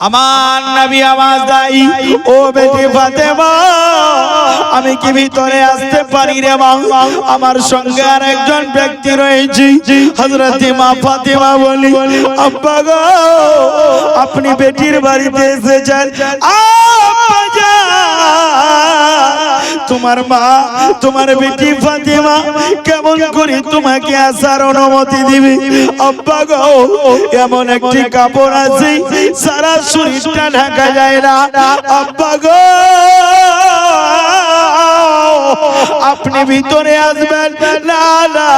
আমার নবী আওয়াজ দেয়, ও বেটি ফাতেমা, আমি কি ভিতরে আসতে পারি রে মা? আমার সঙ্গে আর একজন ব্যক্তি রয়েছে। হযরত মা ফাতেমা বলি, আব্বা গো, আপনি বেটির বাড়িতে এসেছেন। আব্বা যান, তোমার মা, তোমার বেটি ফাতেমা কেমন করে তোমাকে আসার অনুমতি দিবে? আব্বা গো, এমন একটি কাপড় আছে সারা শরীরটা ঢাকা যায় না। আব্বা গো, আপনি ভিতরে আসবেন না। না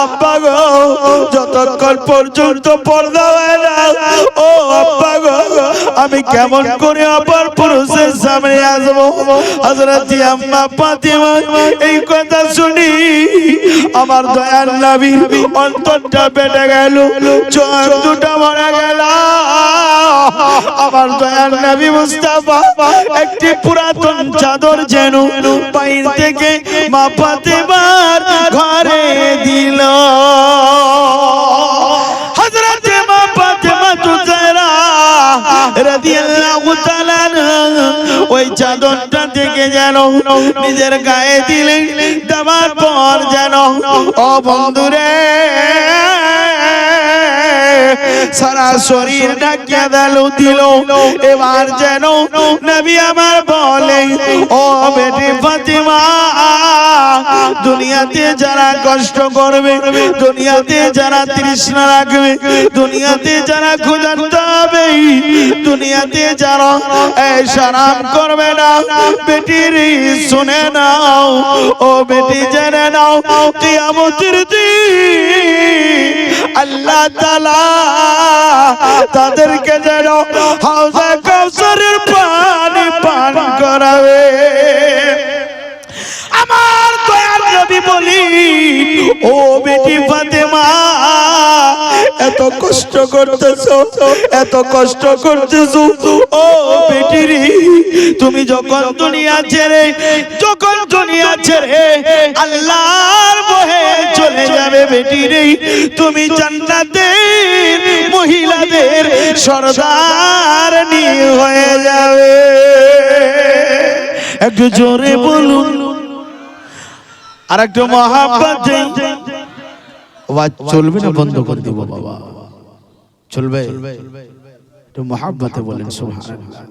আব্বা গো, যতক্ষণ পর্যন্ত পর্দা হয় না, ও আব্বা গো, আমি কেমন করে অপর পুরুষের সামনে আসবো? হযরত আম্মা ফাতেমা এই কথা শুনি আমার দয়ার নবীর অন্তরটা ফেটে গেল, চোখ দুটো ভরে গেল। আমার দয়ার নবী মুস্তাফা একটি পুরাতন চাদর যেন বাইর থেকে মা ফাতেমার ঘরে দিল। হযরত মা ফাতেমা তুজারা রাদিয়াল্লাহু তাআলা ওই চাদরটা থেকে যেন নিজের গায়ে দিলেন, দেওয়ার পর যেন, ও বন্ধুরে, সারা শরীর ঢাকিয়ে দিল। এবার যেন নবী আমার বলে, ও বেটি ফাতেমা, দুনিয়াতে যারা কষ্ট করবে, দুনিয়াতে যারা তৃষ্ণা রাখবে, দুনিয়াতে যারা ক্ষুধার্ত হবে, দুনিয়াতে যারা শরাব করবে না, বেটির শুনে নাও, ও বেটি জেনে নাও, কিয়ামতের দিন আল্লাহ তাআলা তাদেরকে যেন হাউজে কাউসারের পানি পান করাবে। আমার দয়ার নবী বলি, ও বেটি ফাতেমা, এত কষ্ট করতেছো, এত কষ্ট করতেছো, ও বেটি রে, তুমি যখন দুনিয়া ছেড়ে, যখন দুনিয়া ছেড়ে আল্লাহর বহে চলে যাবে বেটি রে, তুমি জান্নাতের মহিলাদের সরদারনি হয়ে যাবে। একটু জোরে বলুন, আর একটু মহাব্বত। আওয়াজ চলবে না, বন্ধ করে দিব বাবা? চলবে? একটু মহাব্বতে বলেন সুবহানাল্লাহ।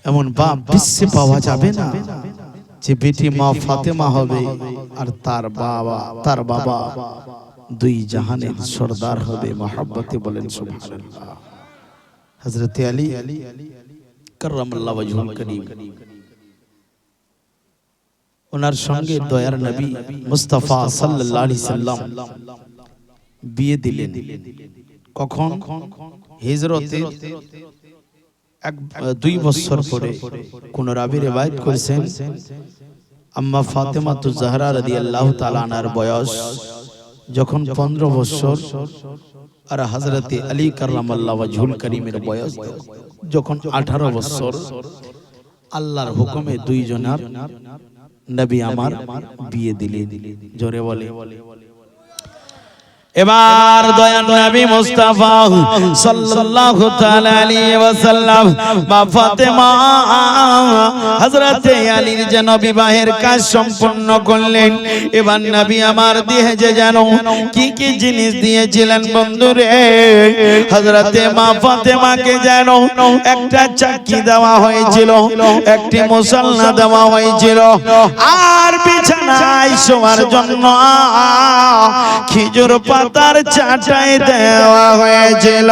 এমন বাপ বিশ্বে পাওয়া যাবে না যে বেটি মা ফাতেমা হবে আর তার বাবা দুই জাহানের সরদার হবে। মহাব্বতে বলেন সুবহানাল্লাহ। হযরত আলী কাররামাল্লাহু ওয়াজহুল কারীম, ওনার সঙ্গে দয়ার নবী মুস্তাফা সাল্লাল্লাহু আলাইহি সাল্লাম বিয়ে দিলেন। কখন? হিজরতের 2 বছর পরে। কোন রাবী রওয়ায়াত করেছেন, আম্মা ফাতেমা জাহরা রাদিয়াল্লাহু তাআলা আনহার বয়স যখন 15 বছর, আর হযরত আলী কাররামাল্লাহু ওয়াজহুল কারীমের বয়স যখন 18 বছর, আল্লাহর হুকুমে দুইজনার নবী আমার বিয়ে দিলেন। জোরে বলে। এবার দয়ার নবী মুস্তাফা সাল্লাল্লাহু তাআলা আলাইহি ওয়াসাল্লাম মা ফাতেমা হযরত আলীর যেন বিবাহের কাজ সম্পন্ন করলেন। এবার নবী আমার দিয়ে যে যেন কি কি জিনিস দিয়েছিলেন বন্ধুরে, হযরত মা ফাতেমাকে যেন একটা চাকি দেওয়া হয়েছিল, একটি মুসল্লা দেওয়া হয়েছিল, আর বিছানায় শোয়ার জন্য খেজুর তার চাটাই দেওয়া হয়েছিল।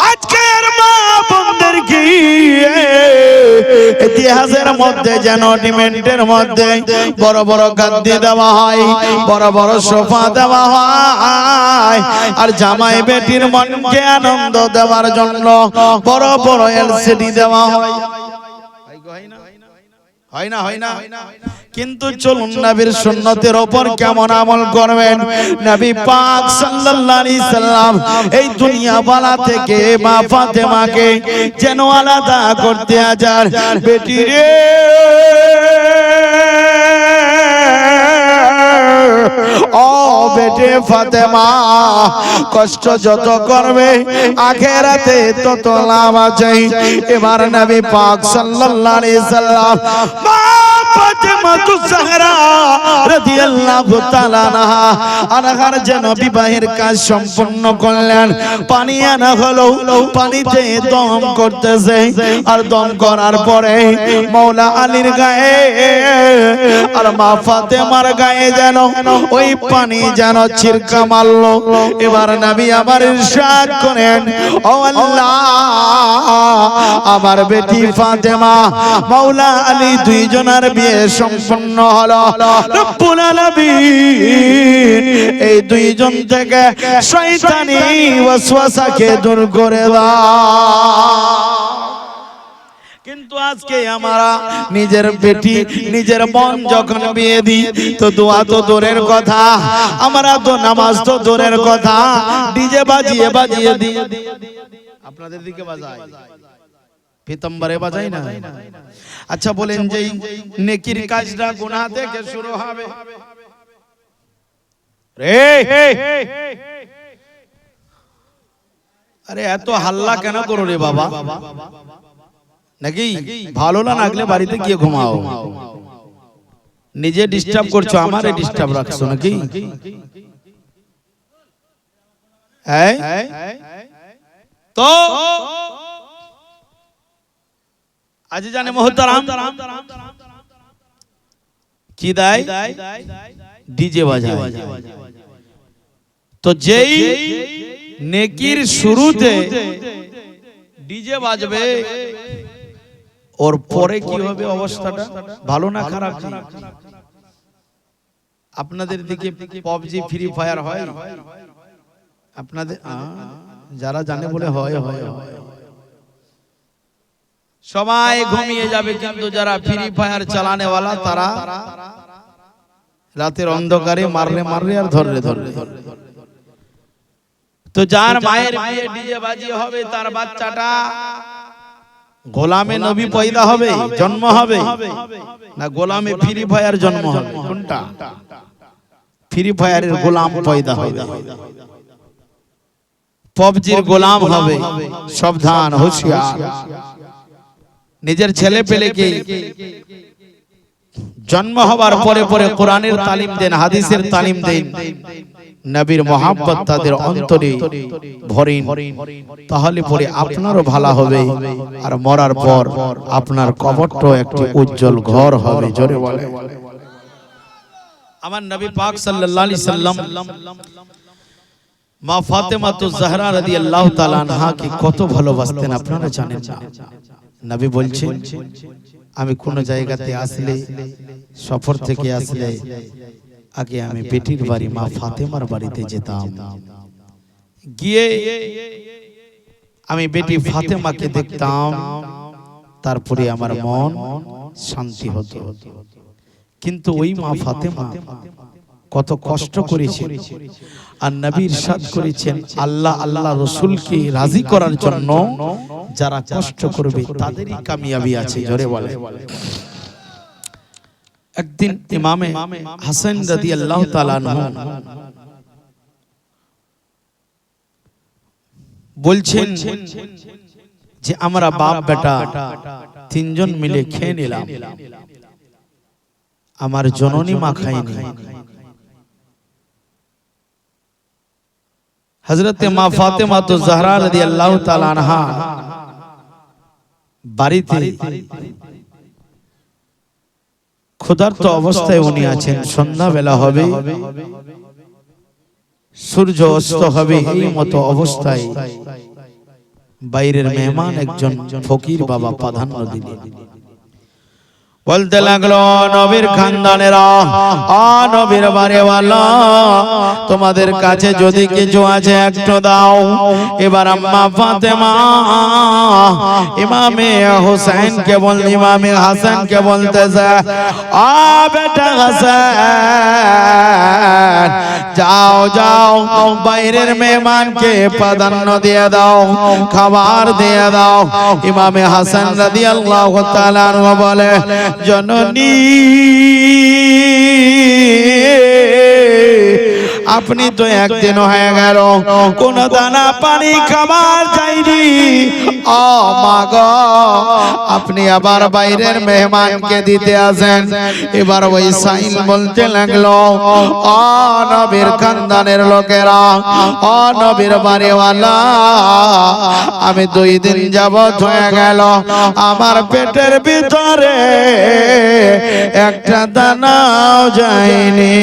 আজকের মা বোনদের কি ইতিহাসের মধ্যে যেন ডিমেন্টের মধ্যে বড় বড় গাদ্দি দেওয়া হয়, বড় বড় সোফা দেওয়া হয়, আর জামাই বেটির মনকে আনন্দ দেওয়ার জন্য বড় বড় এলসিডি দেওয়া হয়। হয় না? কিন্তু চলুন নবীর সুন্নতের উপর কেমন আমল করবেন। নবী পাক সাল্লাল্লাহু আলাইহি সাল্লাম এই দুনিয়া বালা থেকে মা ফাতেমাকে যেন আলাদা করতে আজার। বেটি রে, ও বেটে ফাতেমা, কষ্ট যত করবে আখিরাতে তত লাভ আছে। এবার নবী পাক সাল্লাল্লাহু আলাইহি সাল্লাম ফাতেমাতুজ জাহরা রাদিয়াল্লাহু তাআলা আনহার যেন বিবাহের কাজ সম্পন্ন করলেন। পানি আনা হলো, পানিতে দম করতেছে, আর দম করার পরে মাওলা আলীর গায়ে আর মা ফাতেমার গায়ে যেন ওই পানি যেন ছিরকা মারলো। এবার নবী আবার ইরশাদ করেন, ও আল্লাহ, আমার বেটি ফাতেমা মাওলা আলী দুইজনের বিয়ে সম্পন্ন হলো। রব্বুল আলামিন এই দুইজন থেকে শয়তানি ওয়াসওয়াসাকে দূর করে দাও। কিন্তু আজকে আমরা নিজের বেটি নিজের মন যখন বিয়ে দিই তো দোয়া তো দূরের কথা, আমরা তো নামাজ তো দূরের কথা, ডিজে বাজিয়ে বাজিয়ে দিই। আপনাদের দিকে বাজায়, পিতম্বরে বাজাই না? আচ্ছা বলেন, যে নেকির কাজটা গুনাহ থেকে শুরু হবে রে? আরে এত হাল্লা কেন করো রে বাবা? নাকি ভালো না লাগলে বাড়িতে গিয়ে ঘুমাও। নিজে ডিস্টার্ব করছো, আমারে ডিস্টার্ব রাখছো নাকি? তো আজ জানে মোহতারাম কি দেয়? ডিজে বাজায়। তো যেই নেকির শুরুতে ডিজে বাজবে, ওর পরে কি হবে অবস্থাটা? ভালো না খারাপ? আপনাদের দিকে পাবজি ফ্রি ফায়ার হয়? আপনাদের যারা জানে বলে হয় হয় সবাই ঘুমিয়ে যাবে, কিন্তু যারা ফ্রি ফায়ার চালানে ওয়ালা তারা রাতের অন্ধকারে মারলে মারলে আর ধরলে ধরলে। তো যার মায়ের বিয়ে ডিজে বাজিয়ে হবে, তার বাচ্চাটা গোলামে নবী পয়দা হবে, জন্ম হবে, না গোলামে ফ্রি ফায়ার জন্ম হবে? কোনটা? ফ্রি ফায়ারের গোলাম পয়দা হবে, পাবজির গোলাম হবে। সাবধান, হুঁশিয়ার। নিজের ছেলে পেলেকে জন্ম হবার পরে পরে কোরআনের তালিম দেন, হাদিসের তালিম দেন, নবীর মহব্বত তাদের অন্তরে ভরেন, তাহলে পরে আপনারও ভালো হবে, আর মরার পর আপনার কবরটাও একটি উজ্জ্বল ঘর হবে। জোরে বলে আমার নবী পাক সাল্লাল্লাহু আলাইহি সাল্লাম মা ফাতেমাতুজ জাহরা রাদিয়াল্লাহু তাআলা আনহাকে কত ভালোবাসতেন আপনারা জানেন না? নবী বলছেন, আমি কোন জায়গাতে আসলে, সফর থেকে আসলে, আগে আমি বেটির বাড়ি মা ফাতেমার বাড়িতে যেতাম, গিয়ে আমি বেটি ফাতেমাকে দেখতাম, তারপরে আমার মন শান্তি হতো। কিন্তু ওই মা ফাতেমা কত কষ্ট করেছেন, আর নবী ইরশাদ করেছেন, আল্লাহ আল্লাহ রাসূলকে রাজি করার জন্য যারা কষ্ট করবে তাদেরই কামিয়াবি আছে। জোরে বলে। একদিন ইমামে হাসান রাদিয়াল্লাহু তাআলা আনহু বলছেন যে আমরা বাপ বেটা তিনজন মিলে খেয়ে নিলাম, আমার জননী মা খায়নি। হযরতে মা ফাতেমাতুজ জাহরা রাদিয়াল্লাহু তাআলা আনহা বাড়িতে ক্ষুধার্ত অবস্থায় উনি আছেন। সন্ধ্যা বেলা হবে, সূর্য অস্ত হবে, এই মতো অবস্থায় বাইরের মেহমান একজন ফকির বাবা প্রাধান্য দিলেন। বলতে লাগলো, নবীর খানদানেরা, নবীর বাড়িওয়ালা, তোমাদের কাছে যদি কিছু আছে একটু দাও। এবার আম্মা ফাতেমা ইমামে হুসাইন কে বল, ইমামে হাসান কে বলতেছে, বেটা হাসান, যাও যাও বাইরের মেহমানকে প্রাধান্য দিয়ে দাও, খাবার দিয়ে দাও। ইমামে হাসান রাদিয়াল্লাহু তাআলা আনহু বলে, জননী আপনি তো একদিন হয়ে গেল কোন দানা পানি খাবার চাইনি। ও মা গো, আপনি আবার বাইরের মেহমানকে দিতে আসেন। এবার ওই সাইল বলতে লাগলো, ও নবীর খানদানের লোকেরা, ও নবীর বাড়িওয়ালা, আমি 2 দিন যাবত হয়ে গেল আমার পেটের ভিতরে একটা দানাও যায়নি।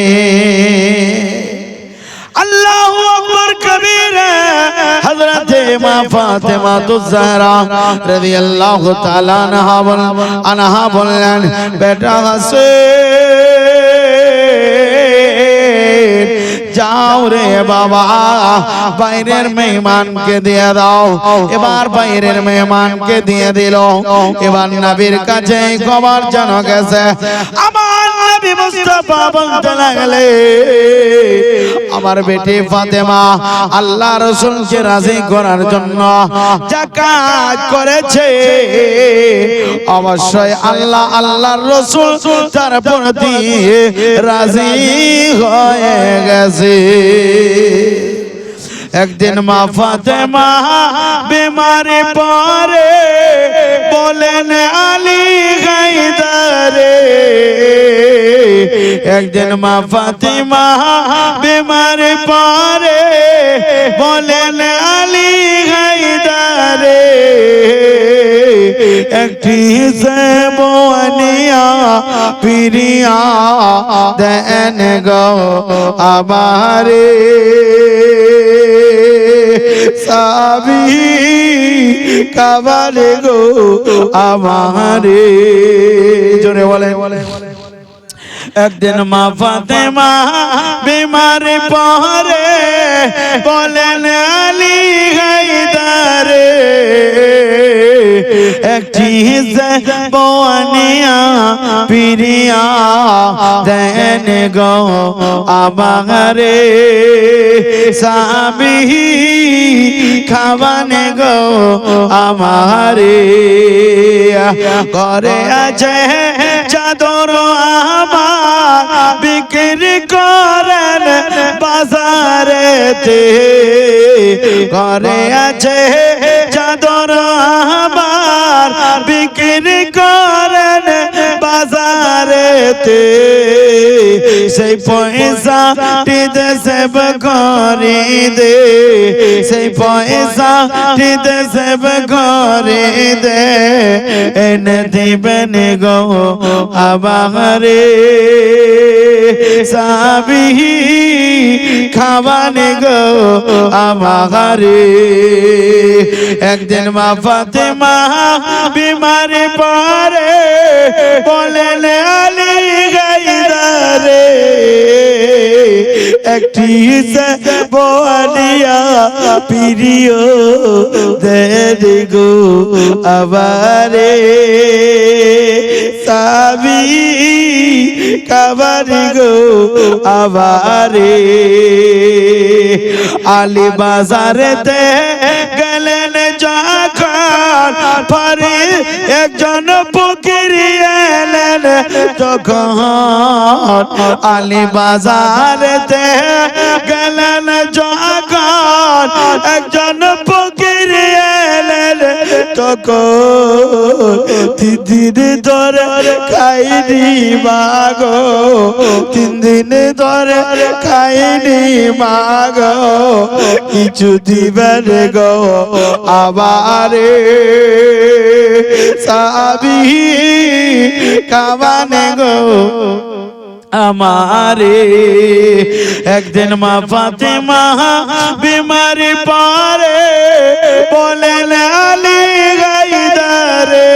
আল্লাহু আকবার কবীরা। হযরত মা ফাতেমা তুজ-জাহরা রাদিয়াল্লাহু তাআলা আনহা বললেন, বেটা হাসেন, যাও রে বাবা, বাইরের মেহমানকে দিয়ে দাও। এবার বাইরের মেহমানকে দিয়ে দিল। এবার নবীর কাছে খবর জানা গেছে। আমার নবী মুস্তাফা বলতে লাগলে, আমার বেটি ফাতেমা আল্লাহ রাসূলকে রাজি করার জন্য যাকাত করেছে। অবশ্যই আল্লাহ আল্লাহর রাসূল তার প্রতি রাজি হয়ে গেছে। একদিন মা ফাতেমা বিমারে পড়ে, বলেন আলী হায়দারে। একদিন মা ফাতেমা বিমারে পড়ে, বলেন আলী হায়দারে। একটি জবানিয়া পিরিয়া দেন গো আমারে, সাবি কাবালে গো আমারে। জোরে বলে। একদিন মা ফাতেমা বিমারে পড়ে, বলেন আলী হায়দারে। একটি জবানিয়া পিরিয়া দেন গো আমারে, সাবি খাওয়ানে গো আমারে। ঘরে আছে চাদর আমার, বিক্রি করেন বাজারেতে। ঘরে আছে চাদর আমার, বিক্রি করেন বাজারেতে। সেই পয়সা টিতে সেব করি দে, সেই পয়সা টিতে সেব করি দে। এনে দিবেন গো আমারে, সাবি খাওয়ানে গো আমারে। একদিন মা ফাতেমা বিমারে পড়ে, বলেন আলী হায়দারে। একটি জবানিয়া পিরিয় দেন গো আমারে, সাবি কাবারি গো আমারে। আলী বাজারেতে গেলেন যখন, পরে একজন ফকির এলেন তখন। আলী বাজারেতে গেলেন যখন, একজন ফকির এলেন তখন। 3 দিন ধরে খাইনি মাগো, 3 দিন ধরে খাইনি মাগো, কিছু দিবেন গো আমারে, সাবি খাওয়ানে গো আমারে। একদিন মা ফাতেমা বিমারি পড়ে, বলেন আলী হায়দারে।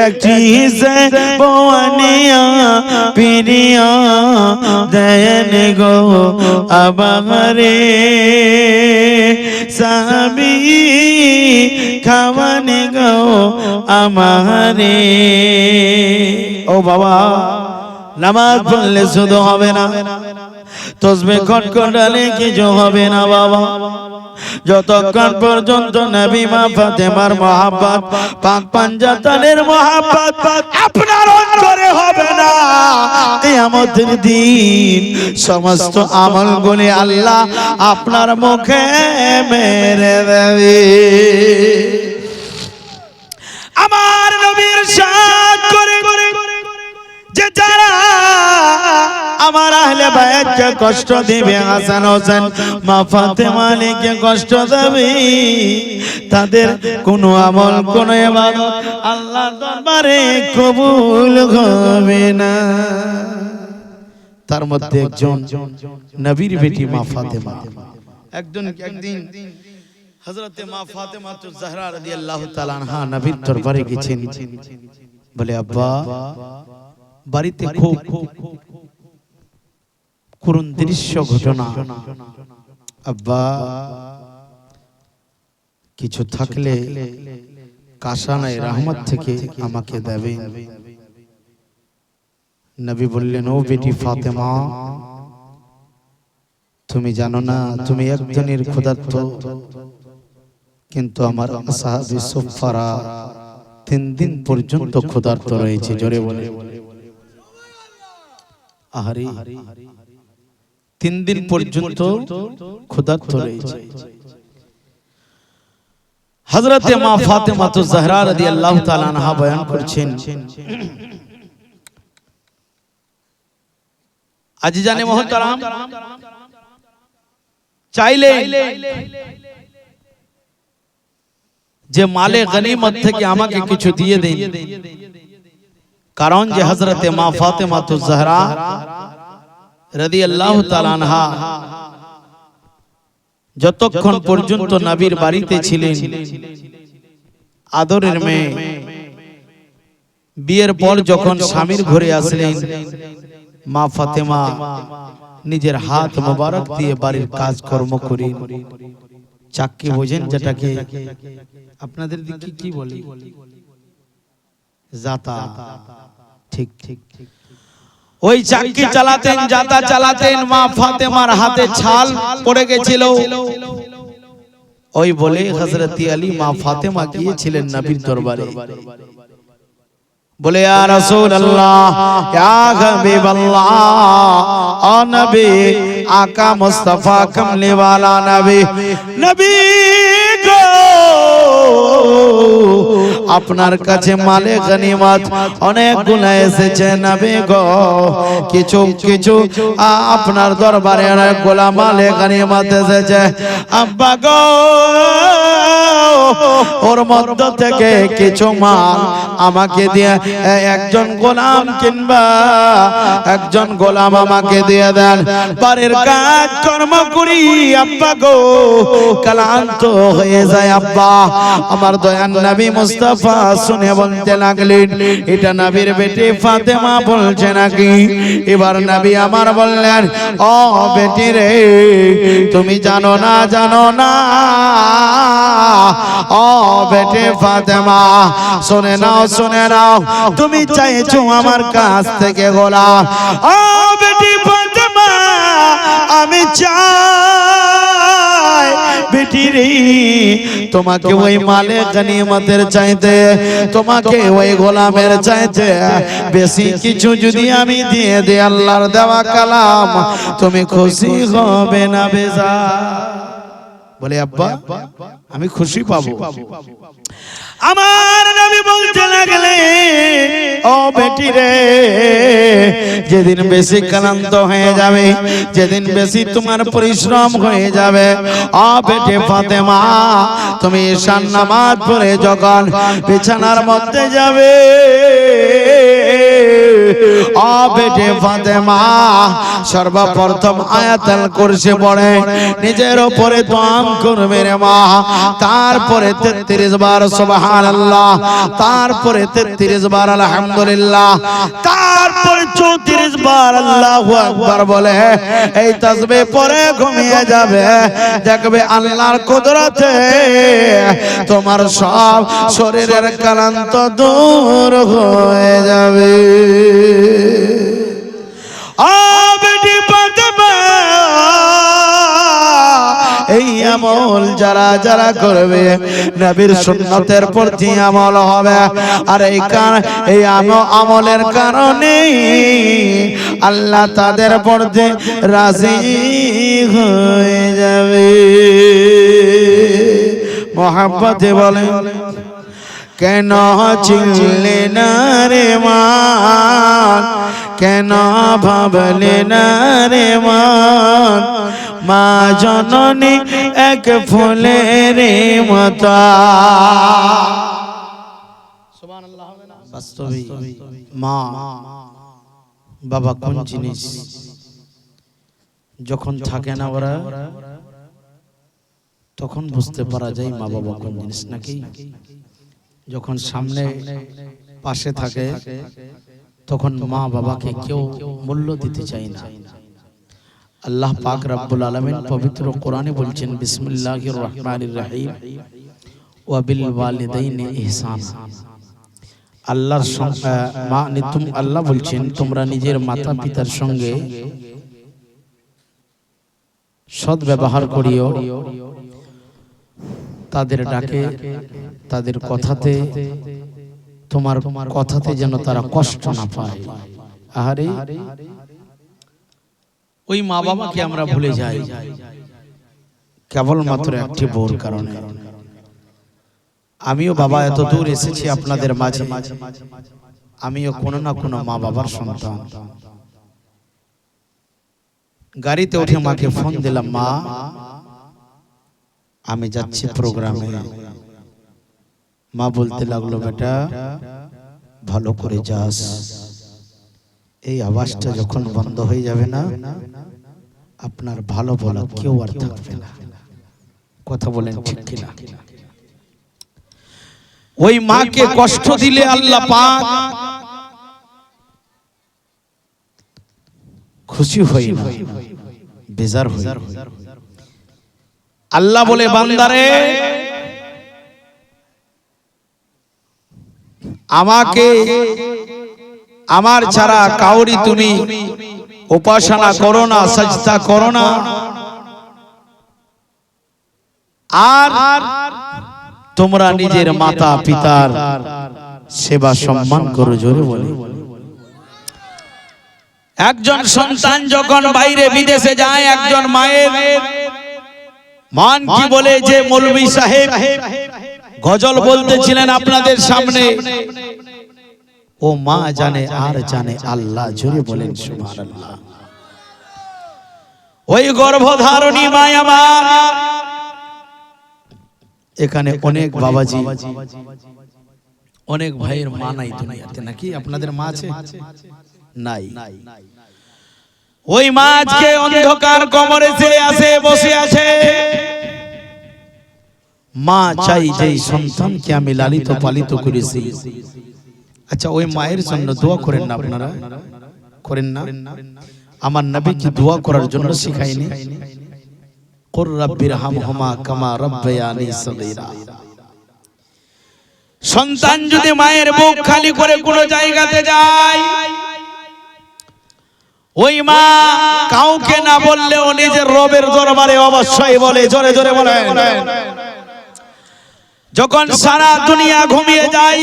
একটি জবানিয়া পিরিয়া দেন গো আমারে, সাবি খাওয়ানে গো আমারে। ও বাবা, নামাজ পড়লে শুধু হবে না, তসবিহ খটখটালে কিছু হবে না বাবা। যতক্ষণ পর্যন্ত নবী মা ফাতেমার মহব্বত পাক পাঞ্জাতনের মহব্বত আপনার অন্তরে হবে না, কিয়ামতের দিন সমস্ত আমলগুলি আল্লাহ আপনার মুখে মেরে দেবে। আমার নবীর সাথ করে যে যারা আমার আহলে বায়াতকে কষ্ট দিবে, হাসান হোসেন মা ফাতেমা আলীকে কষ্ট দেবে, তাদের কোনো আমল কোনো ইবাদত আল্লাহর দরবারে কবুল হবে না। তার মধ্যে একজন নবীর বেটি মা ফাতেমা, একদিন হযরতে মা ফাতেমা জাহরা রাদিয়াল্লাহু তাআলা আনহা নবীর দরবারে গেছেন। বলে আব্বা, বাড়িতে খুব করুণ দৃশ্য ঘটনা, আব্বা কিছু থাকলে কাশানায় রহমত থেকে আমাকে দেবেন। নবী বললেন, ও বেটি ফাতেমা, তুমি জানো না তুমি একজনের ক্ষুধার্ত, কিন্তু আমার সাহাবী সুফারা 3 দিন পর্যন্ত ক্ষুধার্ত রয়েছে। জোরে বলে আহারে, 3 দিন পর্যন্ত ক্ষুধার্ত রয়েছে। হযরতে মা ফাতেমা জাহরা রাদিয়াল্লাহু তাআলা আনহা বয়ান করছেন, আজিজানে মুহতারাম, চাইলে যে মালে গনিমত থেকে আমাকে কিছু দিয়ে দেন, কারণ যে হযরতে মা ফাতেমা জাহরা রাদিয়াল্লাহু তাআলা আনহা যতক্ষণ পর্যন্ত নবীর বাড়িতে ছিলেন, আদরের মেয়ে, বিয়ের পর যখন স্বামীর ঘরে আসলেন, মা ফাতেমা নিজের হাত মোবারক দিয়ে বাড়ির কাজকর্ম করে, চাক্কি বোঝেন যেটাকে আপনাদের দিকে কি বলে, জাতা, ঠিক ঠিক, ওই চাক্কি চালাতেন, জাতা চালাতেন। মা ফাতেমার হাতে ছাল পড়ে গেছিল, ওই বলে হযরত আলী মা ফাতেমা গিয়েছিলেন নবীর দরবারে। বলে ইয়া রাসূলুল্লাহ, ইয়া হাবিবাল্লাহ, ও নবী, আকা মুস্তাফা কামলি ওয়ালা নবী, নবী গো, আপনার কাছে মালে গনিমত অনেকগুলো এসেছে নবী গো, কিছু কিছু আপনার দরবারে অনেকগুলো মালে গনিমত এসেছে। আব্বা গো, ওর মধ্য থেকে কিছু মাল আমাকে দিয়ে একজন গোলাম কিনবা, একজন গোলাম আমাকে দিয়ে দেন, বাড়ির কাজ কর্ম করি আব্বা গো, ক্লান্ত হয়ে যায় আব্বা। আমার দয়ার নবী মুস্তাফা শুনে বলতে লাগলেন, এটা নবীর বেটি ফাতেমা বলছে নাকি? এবার নবী আমার বললেন, ও বেটি রে, তুমি জানো না, জানো না, ও বেটি ফাতেমা, শুনে নাও, শুনে নাও, তুমি চাইছো আমার কাছ থেকে গোলাম। ও বেটি ফাতেমা, আমি চাই বেটি রে, তোমাকে ওই মালে গনিমতের চাইতে, তোমাকে ওই গোলামের চাইতে বেশি কিছু যদি আমি দিয়ে দিই, আল্লাহর দেওয়া কালাম, তুমি খুশি হবে না বেজা? বলে আব্বা, আমি খুশি পাবো। আমার নবী বলতে লাগলে, ও বেটি রে, যেদিন বেশি ক্লান্ত হয়ে যাবে, যেদিন বেশি তোমার পরিশ্রম হয়ে যাবে, ও বেটি ফাতেমা, তুমি ঈশান নামাজ পড়ে যখন বিছানার মধ্যে যাবে, ও বেটি ফাতেমা, সর্বপ্রথম আয়াতুল কুরসি পড়ে নিজের উপরে দোয়া করবে রে মা, তারপরে 33 বার সুবহানাল্লাহ, তারপরে 33 বার আলহামদুলিল্লাহ, তারপরে 34 বার আল্লাহু আকবার বলে এই তাসবিহ পড়ে ঘুমিয়ে যাবে। দেখবে আল্লাহর কুদরতে তোমার সব শরীরের ক্লান্ত দূর হয়ে যাবে। ও বেটি ফাতেমা, এই আমল যারা যারা করবে নবীর সুন্নতের প্রতি আমল হবে। আর এই আমলের কারণে আল্লাহ তাদের প্রতি রাজি হয়ে যাবে। মোহাব্বতে বলেন কেন চিনলে না রে মান, কেন ভাবলে না রে মান, মা জননী এক ফুলের মতো। বাস্তবে মা বাবা কোন জিনিস যখন থাকে না ওরা তখন বুঝতে পারা যায় মা বাবা কোন জিনিস, নাকি? যখন সামনে পাশে থাকে তখন মা বাবাকে কেউ মূল্য দিতে চায় না। আল্লাহ পাক রব্বুল আলামিন পবিত্র কোরআনে বলছেন বিসমিল্লাহির রহমানির রহিম ওয়া বিল ওয়ালিদাইনি ইহসানা। আল্লাহর আল্লাহ বলছেন তোমরা নিজের মাতা পিতার সঙ্গে সৎ ব্যবহার করিও, তাদের ডাকে তাদের কথাতে তোমার কথাতে যেন তারা কষ্ট না পায়। আহারে ওই মা বাবাকে আমরা ভুলে যাই কেবলমাত্র একটি বউর কারণে। আমিও বাবা এত দূর এসেছি আপনাদের মাঝে, আমিও কোনো না কোনো মা বাবার সন্তান। গাড়িতে উঠে মাকে ফোন দিলাম, মা আমি যাচ্ছি প্রোগ্রামে। মা বলতে লাগলো বেটা ভালো করে যাস, এই আওয়াজটা যখন বন্ধ হয়ে যাবে না আপনার ভালো বলা কেউ আর থাকবে না। কথা বলেন ঠিক কিনা? ওই মাকে কষ্ট দিলে আল্লাহ পাক খুশি হই না, বেজার হই। আল্লাহ বলে বান্দারে আমাকে আমার ছাড়া কাউরি তুমি উপাসনা করো না, সাজদা করো না, আর তোমরা নিজের মাতা পিতার সেবা সম্মান করো। জোরে বলে একজন সন্তান যখন বাইরে বিদেশে যায়, একজন মায়ের মান কি বলে যে মৌলভী সাহেব গজল বলতেছিলেন আপনাদের সামনে, ও মা জানে আর জানে আল্লাহ। জোরে বলেন সুবহানাল্লাহ। ওই গর্ভধারণী মা আমার, এখানে অনেক বাবাজি অনেক ভাইয়ের মা নাই দুনিয়াতে, নাকি? আপনাদের মা আছে? নাই। ওই মা আজকে অন্ধকার কবরে ছেড়ে আসে বসে আছে। মা চাই যেই সন্তানকে আমি লালিত পালিত করেছি। আচ্ছা ওই মায়ের জন্য দোয়া করেন না? আপনারা করেন না? আমার নবী কি দোয়া করার জন্য শিখায়নি? কুর রাব্বিরহামহুমা কামা রাব্বায়ানি সগীরা। সন্তান যদি মায়ের বুক খালি করে কোন জায়গাতে যায়, ওই মা কাউকে না বললেও নিজের রবের দরবারে অবশ্যই বলে। জোরে জোরে বলেন। যখন সারা দুনিয়া ঘুমিয়ে যায়,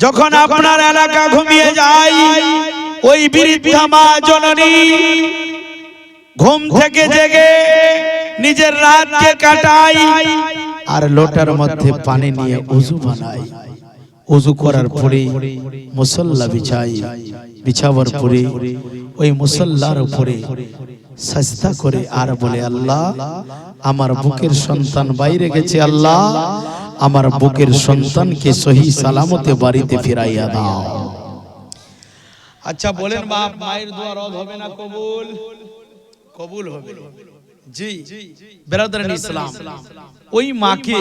যখন আপনার এলাকা ঘুমিয়ে যায়, ওই বৃদ্ধা মা জননী ঘুম থেকে জেগে নিজের রাতকে কাটায় আর লোটার মধ্যে পানি নিয়ে ওযু বানায়। ওযু করার পরে মুসল্লা বিছাই, বিছাবার পরে ওই মুসল্লার উপরে সাজদা করে আর বলে, আল্লাহ আমার বুকের সন্তান বাইরে গেছে, আল্লাহ আমার বুকের সন্তানকে সহি সালামতে বাড়িতে ফিরাইয়া দাও। আচ্ছা বলেন বাপ, মায়ের দোয়া রদ হবে না কবুল? কবুল হবে। জি বেরাদারান ইসলাম, ওই মাকে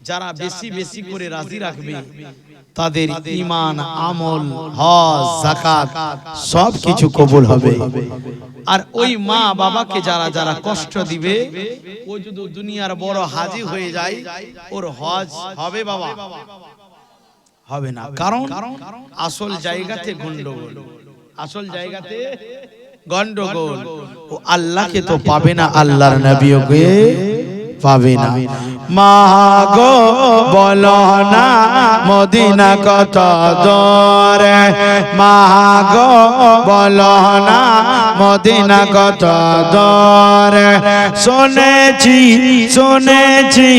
যারা বেশি বেশি করে রাজি রাখবে তাদের ঈমান, আমল, হজ, যাকাত সব কিছু কবুল হবে। আর ওই মা বাবাকে যারা যারা কষ্ট দিবে, ও যদি দুনিয়ার বড় হাজী হয়ে যায়, ওর হজ হবে বাবা? হবে না। কারণ আসল জায়গাতে গন্ডগোল, আসল জায়গাতে গন্ডগোল। ও আল্লাহকে তো পাবে না, আল্লাহর নবীকে পাবে না। মা গো বলো না মদিনা কত দূরে, মা গো বলো না মদিনা কত দূরে। শুনেছি শুনেছি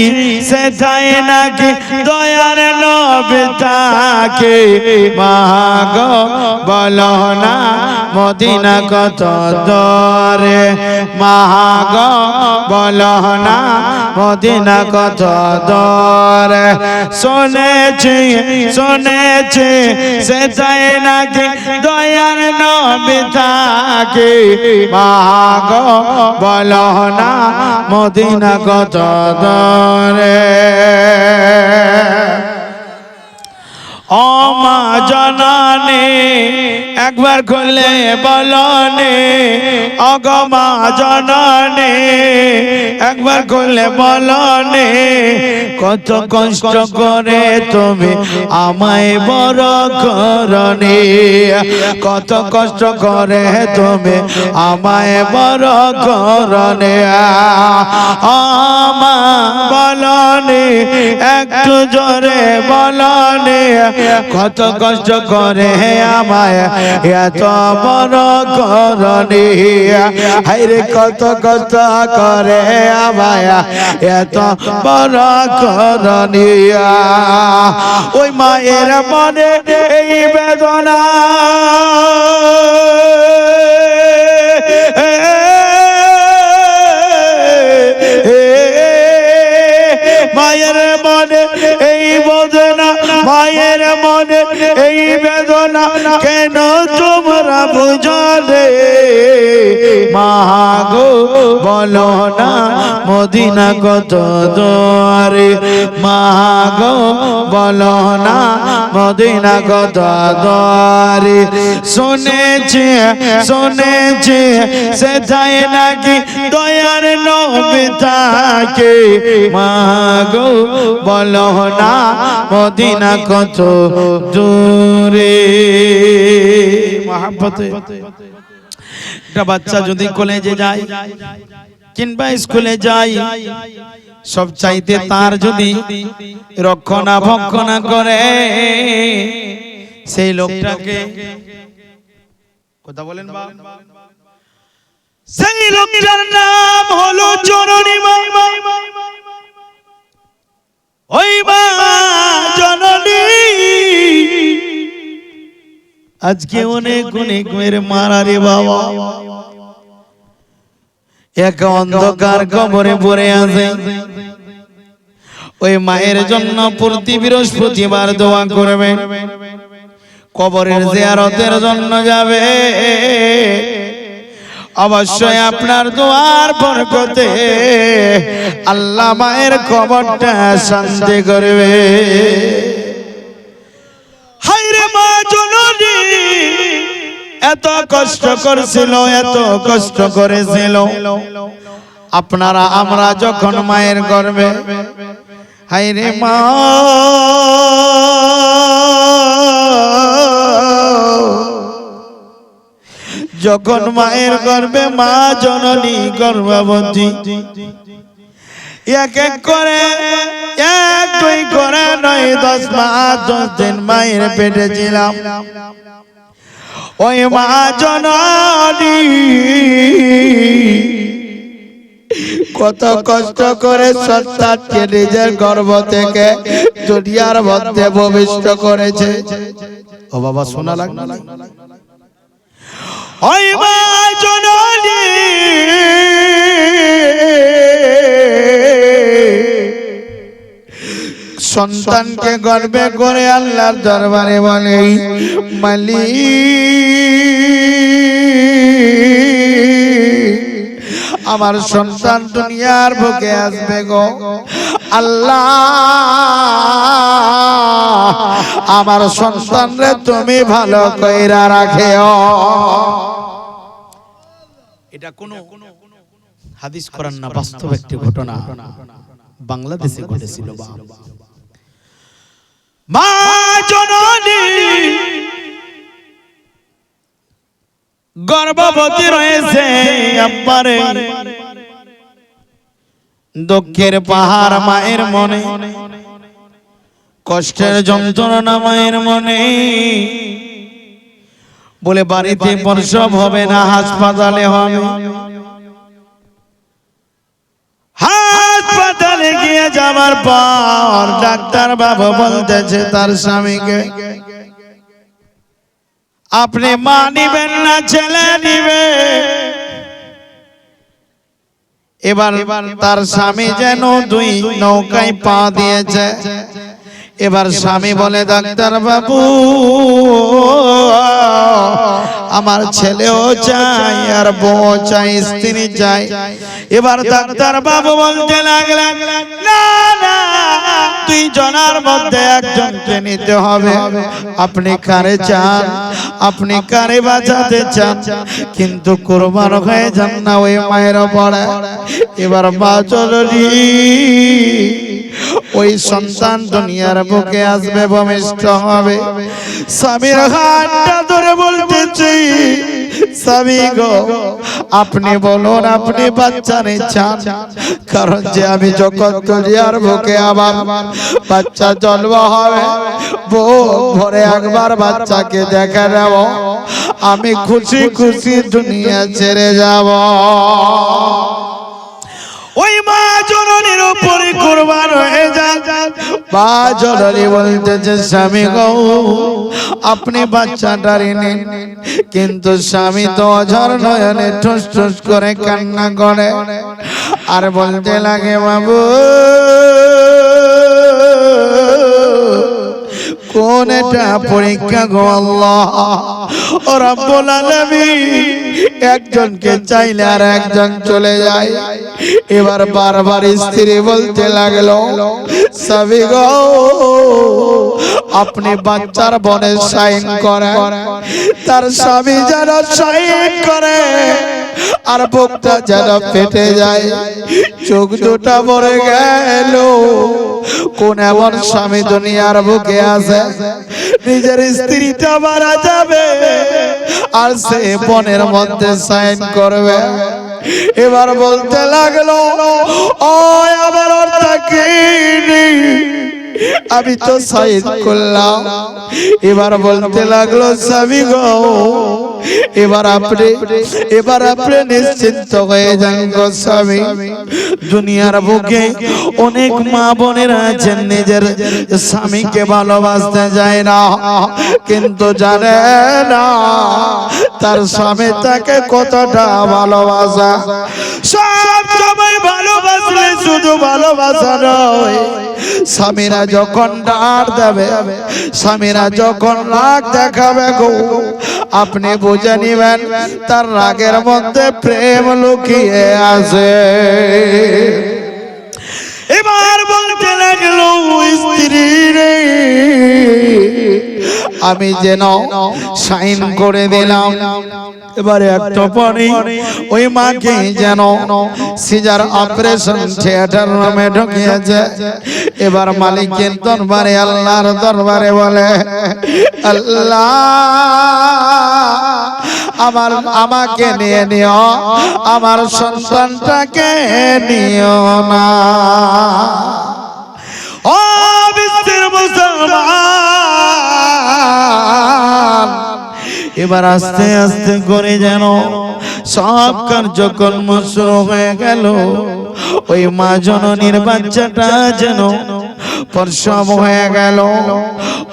সেটাই নাকি দয়ার নবী থাকে, মা গো বলো না মদিনা কত দূরে, মা গো বলো না মদিনা কত দূরে। শুনেছি শুনেছি সেটাই নাকি দয়ার নবী থাকে, মা গো বলো না মদিনা কত দূরে। ও মা জননী একবার খুলে বলনে, ওগো মা জননী একবার খুলে বলনে, কত কষ্ট করে তুমি আমায় বড় করনি, কত কষ্ট করে তুমি আমায় বড় করনি। ও মা বলনে একটু জোরে বলনে, কত কষ্ট করে আমায় এত বড় করনি, হায়রে কত কষ্ট করে আমায় এত বড় করনি। ওই মায়ের মনে এই বেদনা, মায়ের মনে এই বেদনা, মায়ের মনে এই বেদনা কেন তোমরা বুঝলে, মা গো বলো না মদিনা কত দূরে, মা গো বলো না মদিনা কত দূরে। শুনেছি শুনেছি সেটাই নাকি দয়ার নবী থাকে, মা গো বলো না মদিনা কত দূরে। মহব্বতে একটা বাচ্চা যদি কলেজে যায় কিংবা স্কুলে যায়, সব চাইতে তার যদি রক্ষণাবেক্ষণ করে সেই লোকটাকে, কথা বলেন বা, সেই লোকটার নাম হলো জননী মা। ওই মা জননী আজকে অনেক অনেক মেরে মারা রে বাবা, এক অন্ধকার কবরে পড়ে আছে। ওই মায়ের জন্য প্রতি বৃহস্পতিবার দোয়া করবে, কবরের জিয়ারতের জন্য যাবে। অবশ্যই আপনার দোয়ার বরকতে আল্লাহ মায়ের কবরটা শান্তি করবে। হায়রে মা জননী এত কষ্ট করেছিল, এত কষ্ট করেছিল। আপনারা আমরা যখন মায়ের গর্ভে, হায়রে মা যখন মায়ের গর্ভে মা জননী গর্ভবতী, এক এক করে এক দুই করে 9-10 মাস 10 দিন মায়ের পেটে ছিলাম। ওই মা জননী কত কষ্ট করে সন্তানকে নিজের গর্ভ থেকে দুনিয়ার মধ্যে ভূমিষ্ঠ করেছে। ও বাবা শোনা লাগলো না? ওই মা জননী সন্তানকে গর্বে করে আল্লাহর দরবারে বলে, মালিক আমার সন্তান দুনিয়ার বুকে আসবে গো আল্লাহ, আমার সন্তানরে তুমি ভালো কইরা রাখেও। এটা কোন হাদিস কোরআন না, বাস্তব একটি ঘটনা বাংলাদেশে ঘটেছিল। মা জননী গর্ভবতী রয়েছে আব্বারে দুঃখের পাহাড় মায়ের মনে, কষ্টের যন্ত্রণা মায়ের মনে, বলে বাড়িতে প্রসব হবে না, হাসপাতালে হবে। হাসপাতালে গিয়ে যাবার পর ডাক্তার বাবু বলতেছে তার স্বামীকে, আপনি মা নিবেন না ছেলে নিবে? এবার তার স্বামী যেন দুই নৌকায় পা দিয়েছে। এবার স্বামী বলে, ডাক্তার বাবু আমার ছেলেও চাই আর বউ চাই, স্ত্রী চাই। এবার ডাক্তার বাবু বলতে লাগলেন, না না, দুই জনার মধ্যে একজনকে নিতে হবে। আপনি কারে চান? আপনি কারে বাঁচাতে চান? কিন্তু কুরবান হয়ে যান না ওই মায়ের পড়ে। এবার মা চললি ওই সন্তান দুনিয়ার বুকে আসবে, ভূমিষ্ঠ হবে। স্বামীর হাতটা ধরে বলতেছি, স্বামী গো আপনি বলুন আপনি বাচ্চা চান? কারণ যে আমি যখন দুনিয়ার বুকে আবার বাচ্চা জন্ম হবে, বুক ভরে একবার বাচ্চাকে দেখে নেব, আমি খুশি খুশি দুনিয়া ছেড়ে যাব। ওই মা জননীর উপরে কুরবান হয়ে যান। মা জননী বলতেছে, স্বামী গো আপনি বাচ্চাটারে নিন। কিন্তু স্বামী তো অঝর নয়নে ঠুস ঠুস করে কান্না করে আর বলতে লাগে, বাবু কোন এটা পরীক্ষা গো আল্লাহ ও রব্বুল আলামিন, একজনকে চাইলে আর একজন চলে যায়। এবার বারবার স্ত্রী বলতে লাগলো, স্বামী গো আপনি বাচ্চার বনে সাইন করে। তার স্বামী যেন সাইন করে আর বুকটা যেন ফেটে যায়, চোখ দুটা মরে গেল। কোন এমন স্বামী দুনিয়ার বুকে আছে নিজের স্ত্রীটা মারা যাবে আর সে বনের মধ্যে সাইন করবে? এবার বলতে লাগলো, ও আমার অর্থাৎ আমি তো সাইন করলাম। এবার বলতে লাগলো, স্বামী গো এবার আপনি নিশ্চিন্ত হয়ে যান গো স্বামী। দুনিয়ার বুকে অনেক মা বোনেরা আছেন নিজের স্বামীকে ভালোবাসতে যায় না, কিন্তু জানে না তার স্বামী তাকে কতটা ভালোবাসা। সব সময় ভালোবাসলে শুধু ভালোবাসা নয়, স্বামীরা যখন ডাক দেবে, স্বামীরা যখন রাগ দেখাবে গো, আপনি বুঝে নিবেন তার রাগের মধ্যে প্রেম লুকিয়ে আছে। এবার বলতে লাগলো, স্ত্রী রে আমি যেন সাইন করে দিলাম। এবারে একটা পরে ওই মাকে যেন সিজার অপারেশন থিয়েটার রুমে ঢুকিয়েছে। এবার মালিকের দরবারে, আল্লাহর দরবারে বলে, আল্লাহ আমাকে নিয়ে নিও, আমার সন্তানটাকে নিও না। ও বিশ্বের মুসলমান, এবার আস্তে আস্তে করে যেন সব কার্যক্রম শুরু হয়ে গেল। ওই মা জননীর বাচ্চাটা যেন প্রসব হয়ে গেল,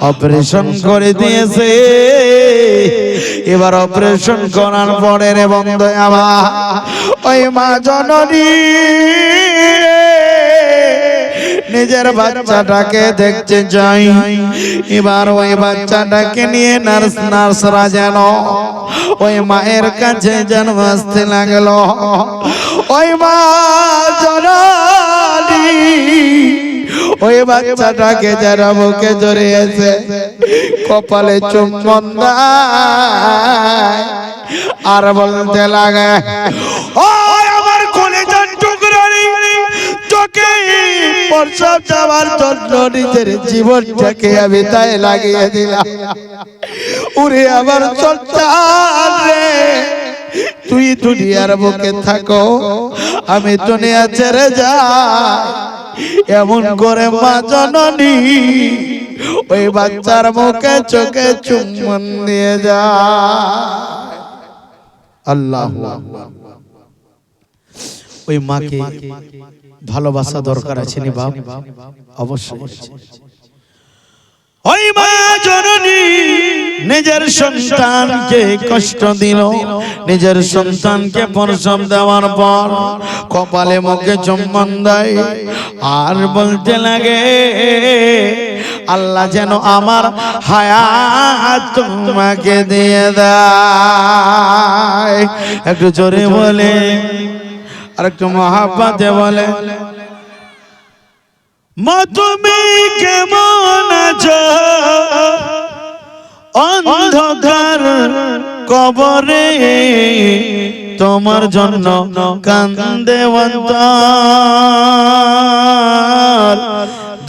অপারেশন করে দিয়েছে। এবার অপারেশন করার পরে রে বন্ধু আমার, ওই মা জননী নিজের বাচ্চাটাকে দেখতে যাই। এবার ওই বাচ্চাটাকে নিয়ে নার্সরা যেন ওই মায়ের কাছে যেন আসতে লাগলো। ওই মা জননী ওই বাচ্চাটাকে যারা বুকে জড়িয়েছে, কপালে চুম্বন দেয় আর বলতে লাগে, ও আমার কলেজার টুকরানি, তোকে প্রসব যাওয়ার জন্য নিজের জীবনটাকে আমি তাই লাগিয়ে দিলাম। উরে আমার সন্তান রে, তুই দুনিয়ার বুকে থাকো, আমি দুনিয়া ছেড়ে যাই। এমন করে মা জননী ওই বাচ্চার মুখে চোখে চুম্বন দিয়ে যায়। আল্লাহু আকবার। ওই মাকে ভালোবাসা দরকার আছে নি বাপ? অবশ্যই। ওই মা জননী নিজের সন্তানকে কষ্ট দিল, নিজের সন্তানকে প্রসব দেওয়ার পর কপালে মুখে চুম্বন দেয় আর বলতে লাগে, আল্লাহ যেন আমার হায়াত তোমাকে দিয়ে দেয়। একটু জোরে বলে আর একটু মহাব্বতে বলে, মা তুমি কেমন আছো অন্ধকার কবরে, তোমার জন্য কান্দে অন্তর,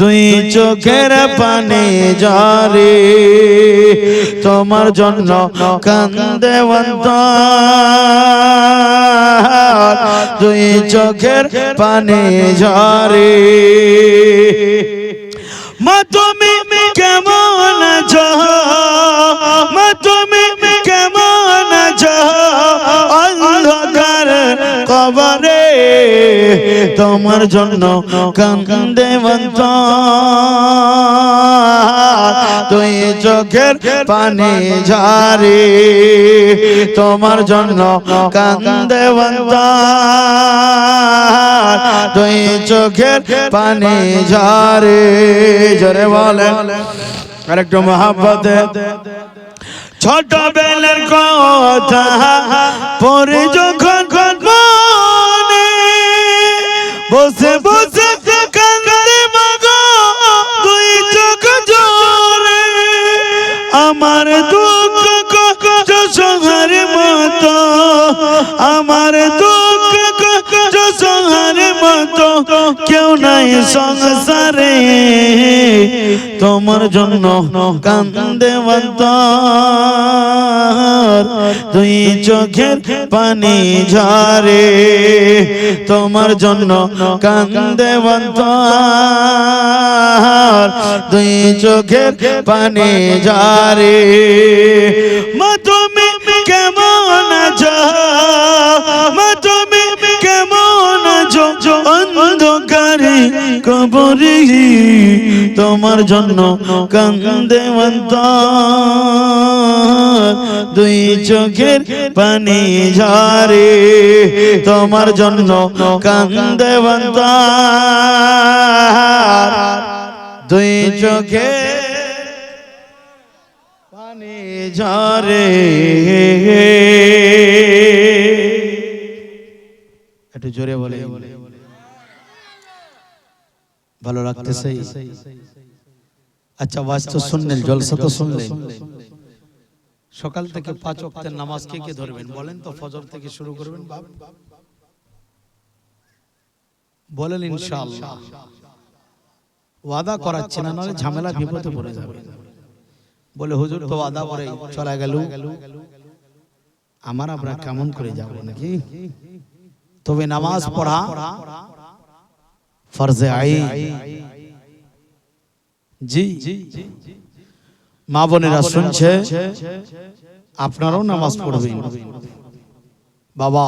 দুই চোখের পানি ঝরে, তোমার জন্য কান্দে অন্তর, দুই চোখের পানি ঝরে। মা তুমি কেমন আছো, মা তুমি কেমন আছো অন্ধকার কবরে, তোমার জন্য কান্দে অন্তর, দুই চোখের পানি ঝরে, তোমার জন্য কান্দে অন্তর, দুই চোখের পানি ঝরে। জোরে বলেন আর একটু মহাব্বতে। ছোটবেলার কথা পরে যখন মনে বসে বসে কান্দে মাগো দুই চোখ জোরে, আমার দুঃখ যশোহার মতো, আমার দুঃখ যশোহার মতো কেউ নাই সংসারে, তোমার জন্য কান্দে অন্তর, দুই চোখের পানি ঝরে, তোমার জন্য কান্দে অন্তর, দুই চোখের পানি ঝরে। মা তুমি কেমন আছো, মা তুমি কেমন আছো অন্ধকারে কবরে, তোমার জন্য কান্দে অন্তর, দুই চোখের পানি ঝরে, তোমার জন্য কান্দে অন্তর, দুই চোখের পানি ঝরে। একটু জোরে বলে, ভালো লাগতেছে? আচ্ছা ওয়াজ তো শুনলেন, জলসা তো শুনলেন। সকাল থেকে 5 ওয়াক্তের নামাজ কে কে ধরবেন বলেন তো? ফজর থেকে শুরু করবেন বাপ, বলেন ইনশাআল্লাহ। ওয়াদা করাচ্ছি না, নাহলে ঝামেলা বিপদে পড়ে যাবে। বলে হুজুর তো ওয়াদা করে চলে গেল, আমার আমরা কেমন করে যাব নাকি? তবে নামাজ পড়া ফরজে আইন। জি মা বোনেরা শুনছে, আপনারাও নামাজ পড়বেন। বাবা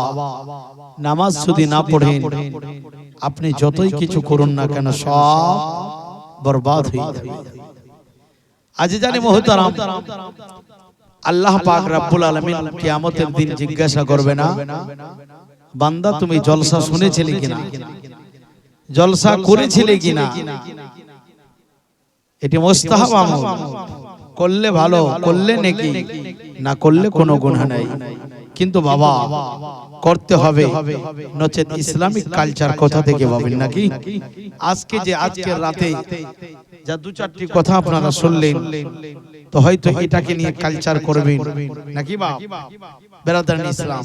নামাজ যদি না পড়েন, আপনি যতই কিছু করুন না কেন সব বরবাদ হয়ে যাবে। আজ জানি মুহতারাম, আল্লাহ পাক রব্বুল আলামিন কিয়ামতের দিন জিজ্ঞাসা করবে না, বান্দা তুমি জলসা শুনেছিলে কিনা, জলসা করেছিলে কিনা? এটি মুস্তাহাব আমল, করলে ভালো, করলে নেকি, না করলে কোনো গুনাহ নাই। কিন্তু বাবা করতে হবে, নচেত ইসলামিক কালচার কোথা থেকে পাবেন নাকি? আজকে যে আজকের রাতে যা 2-4টি কথা আপনারা শুনলেন, তো হয়তো এটাকে নিয়ে কালচার করবেন নাকি বাপ? বেরাদারান ইসলাম,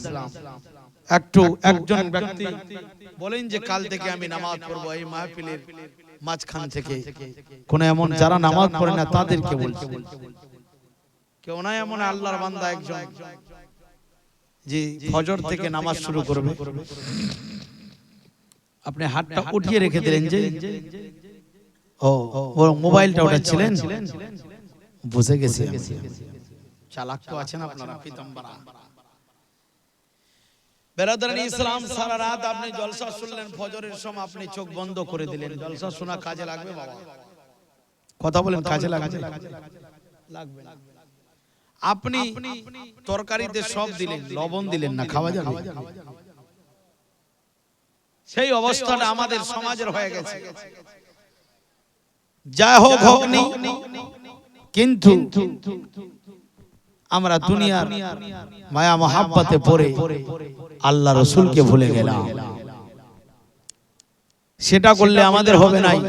একজন ব্যক্তি বলেন যে কাল থেকে আমি নামাজ পড়বো, এই মাহফিলের মাঝখান থেকে কোন এমন যারা নামাজ পড়ে না তাদেরকে বলছে, কেউ না এমন আল্লাহর বান্দা একজন যে ফজর থেকে নামাজ শুরু করবে, আপনি হাতটা উঠিয়ে রেখে দিলেন যে ও মোবাইলটা উঠাচ্ছিলেন, বুঝে গেছি। চালাক তো আছেন আপনারা পিতাম্বরা। বেরাদারান ইসলাম, সারা রাত আপনি জলসা শুনলেন, ফজরের সময় আপনি চোখ বন্ধ করে দিলেন। জলসা শোনা কাজে লাগবে বাবা? কথা বলেন, কাজে লাগবে? লাগবে না। আপনি তরকারিতে সব দিলেন, লবণ দিলেন না, খাওয়া যাবে? সেই অবস্থাটা আমাদের সমাজের হয়ে গেছে। যা হোক হোক নি, কিন্তু আমরা দুনিয়ার মায়া মহাব্বতে পড়ে আল্লাহ রসুলকে ভুলে গেলাম। সেটা করলে আমাদের হবে নাই।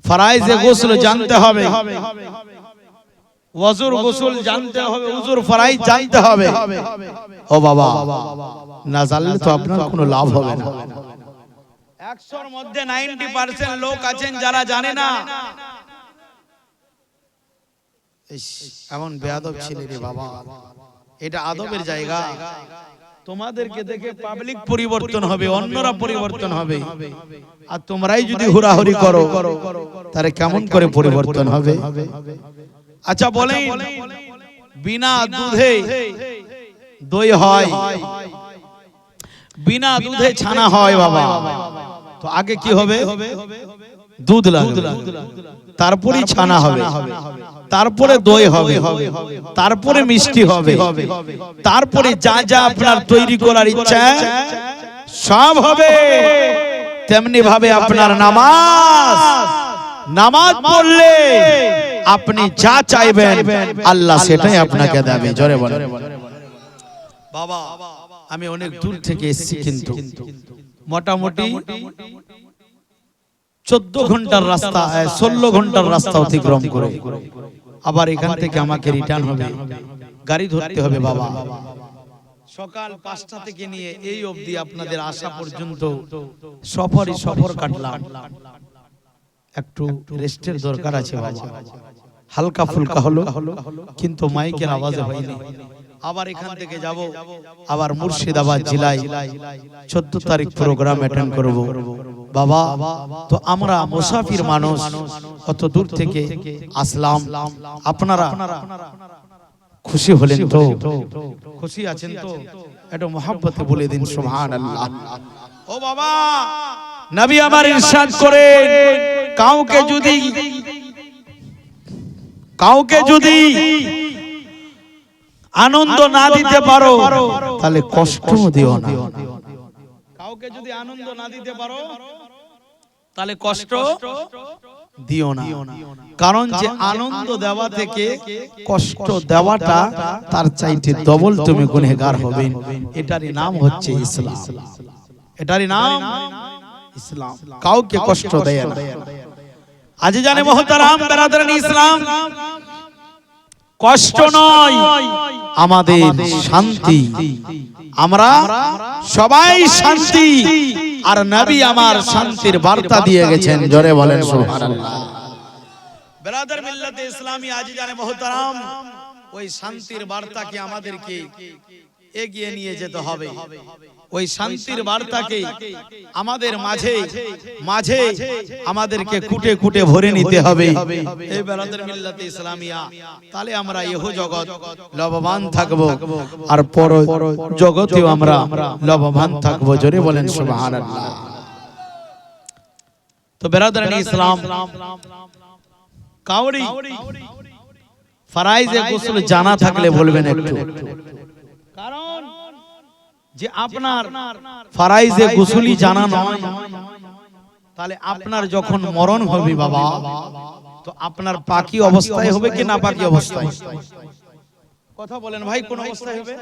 ফরাইজে গোসল জানতে হবে, ওযুর গোসল জানতে হবে, ওযুর ফরাইজ জানতে হবে। ও বাবা, না জানলে তো আপনার কোনো লাভ হবে না। 100 এর মধ্যে 90% লোক আছেন যারা জানে না। এমন বেয়াদব ছেলে রে বাবা, এটা আদবের জায়গা। তোমাদেরকে দেখে পাবলিক পরিবর্তন হবে, অন্যরা পরিবর্তন হবে, আর তোমরাই যদি হুড়াহুড়ি করো তাহলে কেমন করে পরিবর্তন হবে? আচ্ছা বলেন, বিনা দুধে দই হয়, বিনা দুধে ছানা হয় বাবা, তো আগে কি হবে? দুধ লাগবে, তারপরে ছানা হবে, তারপরে দই হবে, তারপরে মিষ্টি হবে, তারপরে যা যা আপনার তৈরি করার ইচ্ছা সব হবে। তেমনি ভাবে আপনার নামাজ পড়লে আপনি যা চাইবেন আল্লাহ সেটাই আপনাকে দেবে। জোরে বলেন। বাবা, আমি অনেক দূর থেকে এসেছি, কিন্তু মোটামুটি 14 ঘন্টার রাস্তা, 16 ঘন্টার রাস্তা অতিক্রম করে আবার এখান থেকে আমাকে রিটার্ন হবে, গাড়ি ধরতে হবে বাবা। সকাল 5টা থেকে নিয়ে এই অবধি আপনাদের আসা পর্যন্ত সফর কাটলাম। একটু রেস্টের দরকার আছে বাবা। হালকা ফুলকা হলো, কিন্তু মাইকের আওয়াজে হয়নি। আবার এখান থেকে যাব, আবার মুর্শিদাবাদ জেলায় 14 তারিখ প্রোগ্রাম অ্যাটেন্ড করব বাবা। তো আমরা মুসাফির মানুষ, কত দূর থেকে আসলাম। আপনারা খুশি হলেন তো? খুশি আছেন তো? একটু মহব্বতে বলে দিন সুবহানাল্লাহ। ও বাবা, নবী আমার ইরশাদ করেন, কাউকে যদি আনন্দ না দিতে পারো তাহলে কষ্ট দিও না। কাউকে যদি আনন্দ না দিতে পারো তাহলে কষ্ট দিও না। কারণ যে আনন্দ দেওয়া থেকে কষ্ট দেওয়াটা তার চাইতে ডবল তুমি গুনাহগার হবে। এটারই নাম হচ্ছে ইসলাম, এটারই নাম ইসলাম। কাউকে কষ্ট দেয় না। আজ জানে মুহতারাম বেরাদারান ইসলাম, কষ্ট নয় আমাদের শান্তি। আমরা সবাই শান্তি, আর নবী আমার শান্তির বার্তা দিয়ে গেছেন। জোরে বলেন সুবহানাল্লাহ। বেরাদার মিল্লাতে ইসলামী আজ জানে মুহতারাম, ওই শান্তির বার্তাকে আমাদেরকে এগিয়ে নিয়ে যেতে হবে। ওই শান্তির বার্তাকে আমাদের মাঝে আমাদেরকে কুটে কুটে ভরে নিতে হবে। এই বেরাদার মিল্লাতে ইসলামিয়া, তাহলে আমরা ইহ জগৎ লাভবান থাকব, আর পর জগতেও আমরা লাভবান থাকব। জোরে বলেন সুবহানাল্লাহ। তো বেরাদার ইসলাম, কাউরি ফরাইজে গোসল জানা থাকলে বলবেন একটু। কারণ যে আপনার ফরাইজে গোসলই জানা নয়, তাহলে আপনার যখন মরণ হবে বাবা, তো আপনার পাকি অবস্থায় হবে কি না পাকি অবস্থায়? কথা বলেন ভাই, কোন অবস্থায় হবে?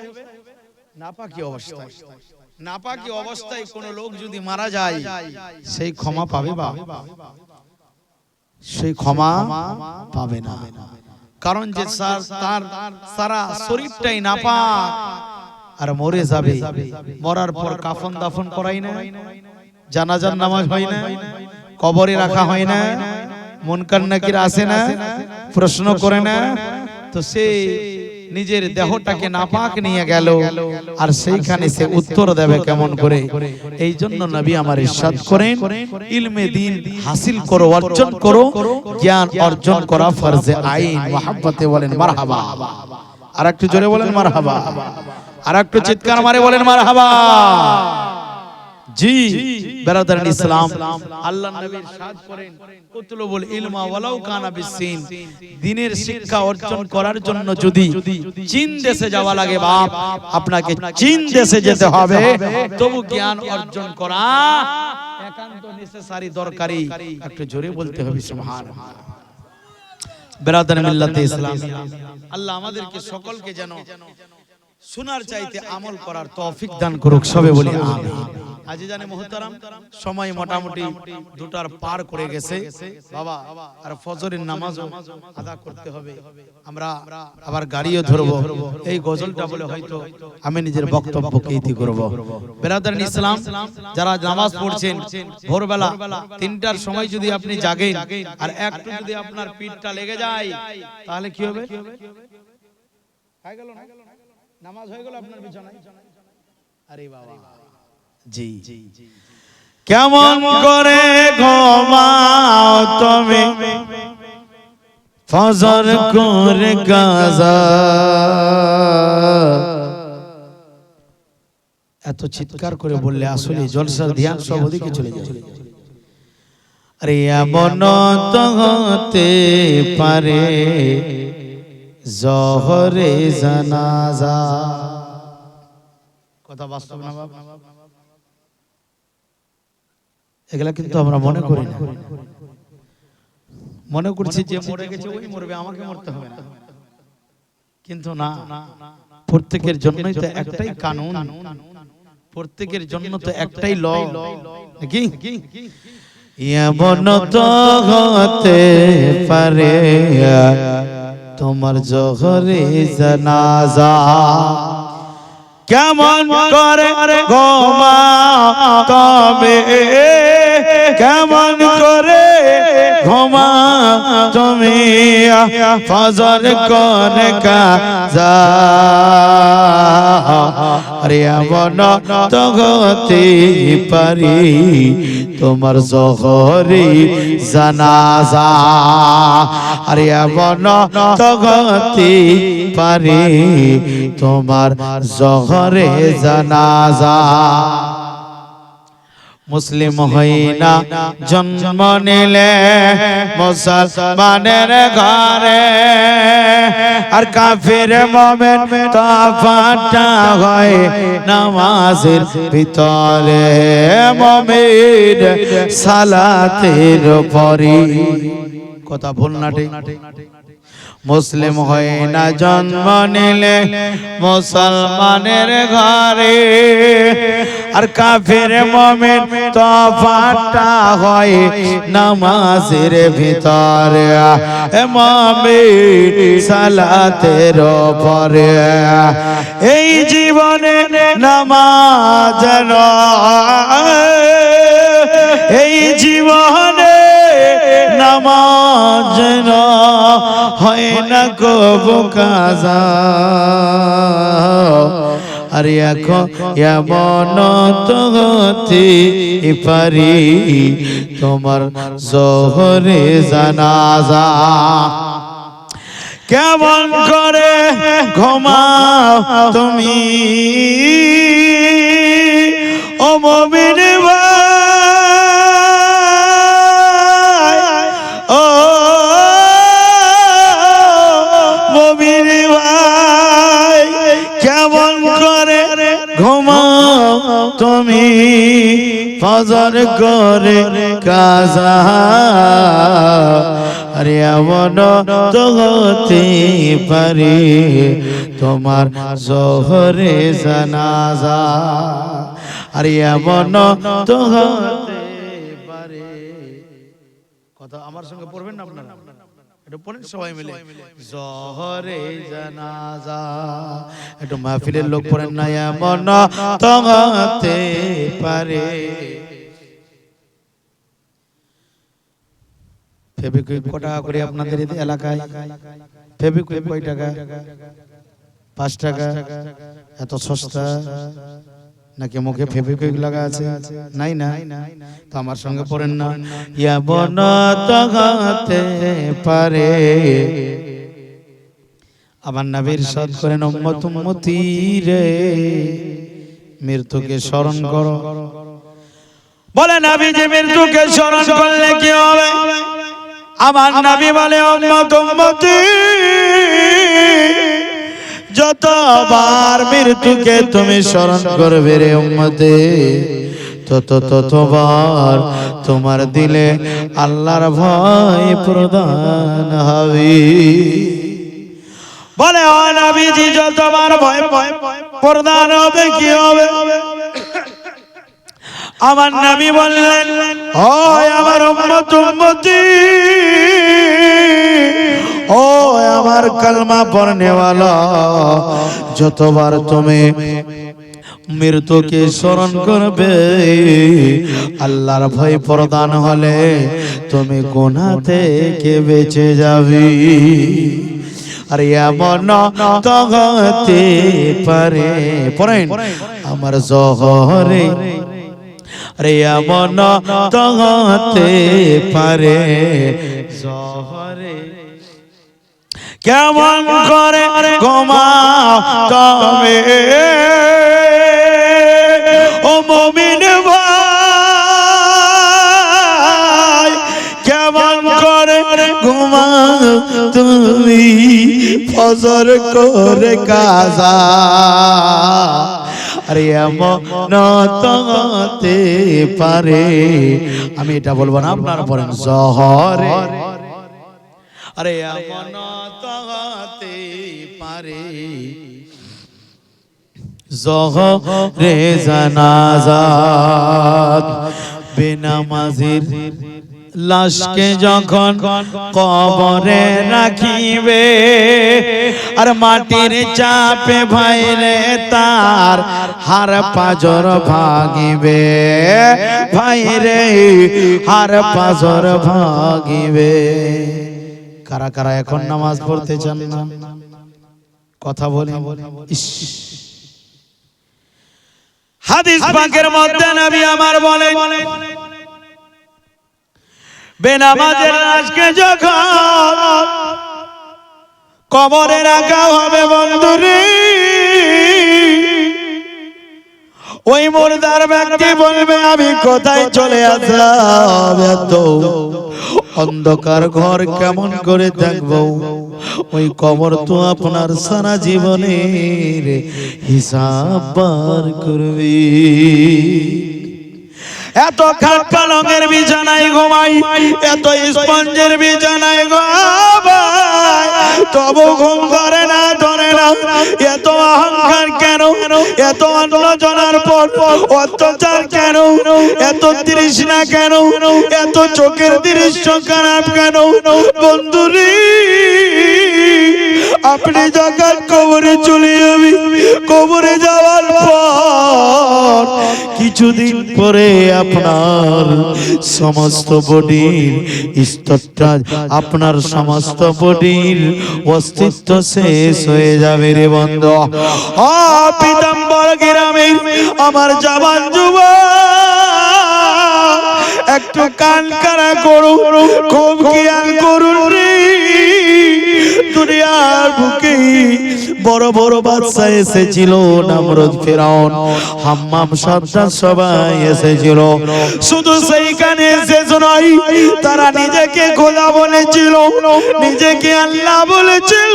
না পাকি অবস্থায়। না পাকি অবস্থায় কোন লোক যদি মারা যায়, সেই ক্ষমা পাবে বাবা? সেই ক্ষমা পাবে না। কারণ যে তার সারা শরীরটাই নাপাক, আর মরে যাবে। মরার পর কাফন দাফন করাই না, জানাজার নামাজ হয় না, কবরে রাখা হয় না, মুনকার নাকির আসে না, প্রশ্ন করে না, তো সে নিজের দেহটাকে নাপাক নিয়ে গেল আর সেইখানে সে উত্তর দেবে কেমন করে এই জন্য নবী আমার ইরশাদ করেন ইলমে দ্বীন হাসিল করো অর্জন করো জ্ঞান অর্জন করা ফরজে আইন মহব্বতে বলেন মারহাবা আর একটু জোরে বলেন মারহাবা আর একটু চিৎকার মারে বলেন মারহাবা জি বেরাদারান ইসলাম আল্লাহর নবী ইরশাদ করেন উতলুবুল ইলমা ওয়ালাউ কানা বিসিন দ্বীনের শিক্ষা অর্জন করার জন্য যদি চীন দেশে যাওয়া লাগে বাপ আপনাকে চীন দেশে যেতে হবে তবু জ্ঞান অর্জন করা একান্ত নেসেসারি দরকারি একটু জোরে বলতে হবে সুবহানাল্লাহ বেরাদারান মিল্লাতে ইসলাম আল্লাহ আমাদেরকে সকলকে যেন শোনার চাইতে আমল করার তৌফিক দান করুক সবে বলি আমিন আজিজানে মুহতারাম সময় মোটামুটি দুটার পার করে গেছে বাবা আর ফজরের নামাজও আদা করতে হবে আমরা আবার গাড়িও ধরব এই গজলটা বলে হয়তো আমি নিজের বক্তব্যকে ইতি করব বেরাদারান ইসলাম যারা নামাজ পড়ছেন ভোরবেলা 3টার সময় যদি আপনি জাগেন আর একটু যদি আপনার পিঠটা লেগে যায় তাহলে কি হবে হয়ে গেল না নামাজ হয়ে গেল আপনার বিছানায় আরে বাবা জি কেমন করে ঘুমাও তুমি ফজর করে গাজা এত চিৎকার করে বললে আসলে জলসার ধ্যান সব ওদিকে চলে যায় আরে এমন তো হতে পারে জোহরে জানাজা কথা বাস্তব না বাবা এগুলা কিন্তু আমরা মনে করি না মনে করছি যে মরে গেছে ওই মরবে আমাকে মরতে হবে না কিন্তু না প্রত্যেকের জন্যই তো একটাই কানুন প্রত্যেকের জন্য তো একটাই ল নাকি এমন তো হতে পারে তোমার জোহরে জানাজা কেমন করে ঘুমাও তবে কেমন করে ঘুমাও তুমি ফজর করে কাজা আরে এমন তো হতে পারি তোমার জোহরে জানাজা আরে এমন তো হতে পারি তোমার জোহরে জানাজা মুসলিম হইনা জন্ম নিলে মুসলমানের ঘরে আর কাফির মুমিন তফাৎটা হয় নামাজের ভিতরে মুমিন সালাতের পরে কথা ভুল না ঠিক মুসলিম হয় না জন্ম নিলে মুসলমানের ঘরে আর কাফের মুমিন তফাৎটা হয় নামাজের ভিতরে মুমিন সালাতের পরে এই জীবনে নামাজ এই জীবনে নামাজ হয় না কবু কাজা আরে এখন এমন তো হতে পারি তোমার জোহরে জানাজা কেমন করে ঘুমাও তুমি ও মুমিন ভাই ও মুমিন ভাই কেমন করে ঘুমাও তুমি ফজর করে কাজা আরে এমন তো হতে পারে তোমার জোহরে জানাজা আরে এমন তো হতে পারে কথা আমার সঙ্গে পড়বেন না আপনারা একটু পড়েন সবাই মিলে জোহরে জানাজা একটু মাহফিলের লোক পড়েন না এমন তো হতে পারে ফেবিকুইক কত টাকা করে আপনাদের এলাকায় ফেবিকুইক কয় টাকা 5 টাকা এত সস্তা নাকি মুখে ফেভিকুইক লাগা আছে? নাই না, তো আমার সঙ্গে পড়েন না, ইয়া বনতে পারে। আমার নবীর ইরশাদ করেন, উম্মত উম্মতি রে, মৃত্যুকে স্মরণ করো। বলে নবী যে মৃত্যুকে স্মরণ করলে কি হবে? আমার নবী বলে, উম্মত উম্মতি, যতবার মৃত্যুকে তুমি স্মরণ করবে রে উম্মতে, ততবার তোমার দিলে আল্লাহর ভয় প্রদান হবে। বলে ও নবীজি, যতবার ভয় প্রদান হবে কি হবে? আমার নবী বললেন, ও আমার উম্মত উম্মতি, ও আমার কালমা পড়নেওয়ালা, যতবার তুমি মৃত্যুকে স্মরণ করবে, আল্লাহর ভয় প্রদান হলে তুমি গুনাহ থেকে বেঁচে যাবে। আর এমন তো হতে পারে, পড়েন, আমার জহরে, আরে এমন তো হতে পারে জহরে, কেমন করে ঘুমাও তবে ও মুমিন ভাই, কেমন করে ঘুমাও তুমি ফজর করে কাজা। আরে এমন তো হতে পারে, আমি এটা বলবো না, আপনারা বলেন জহরে, আরে এমন তো হতে পারে জহরে জানাজাত, বেনামাজির লাশকে যখন কবরে রাখিবে, আর মাটির চাপে ভাইরে তার হার পাজর ভাগিবে, ভাইরে হার পাজর ভাগিবে। কারা কারা এখন নামাজ পড়তে চান না? কথা বলে। হাদিস পাকের মধ্যে নবী আমার বলেন, বেনামাজের লাশকে যখন কবরে রাখা হবে বন্ধুরে, ওই মুর্দার ব্যক্তি বলবে, আমি কোথায় চলে আসলাম, এত অন্ধকার ঘর কেমন করে থাকবো? ওই কবর তো আপনার সারা জীবনের হিসাব বার করবে। এত খাট পালঙ্গের বিছানায় ঘুমাই, এত স্পঞ্জের বিছানায় ঘুমাই, তবু ঘুম করে না, ধরে না। এত অহংকার কেন? এত অন্যজনের পর অত্যাচার কেন? এত তৃষ্ণা কেন? এত চোখের দৃশ্য খারাপ কেন? বন্ধুরে, আপনি যখন কবরে চলে যাবি, কবরে যাওয়ার পর কিছুদিন পরে আপনার সমস্ত বডির স্তরটা, আপনার সমস্ত বডির অস্তিত্ব শেষ হয়ে যাবে রে বন্ধু। পীতাম্বর গ্রামের আমার জওয়ান যুবক, একটু কান কারা করুন, খুব খেয়াল করুন রে। দুনিয়ার বুকে বড় বড় বাদশা এসেছিল, নমরুদ, ফিরাউন, হাম্মাম, সর্দার সবাই এসেছিল। শুধু সেইখানে শেষ নয়, তারা নিজেকে খোদা বলেছিল, নিজেকে আল্লাহ বলেছিল,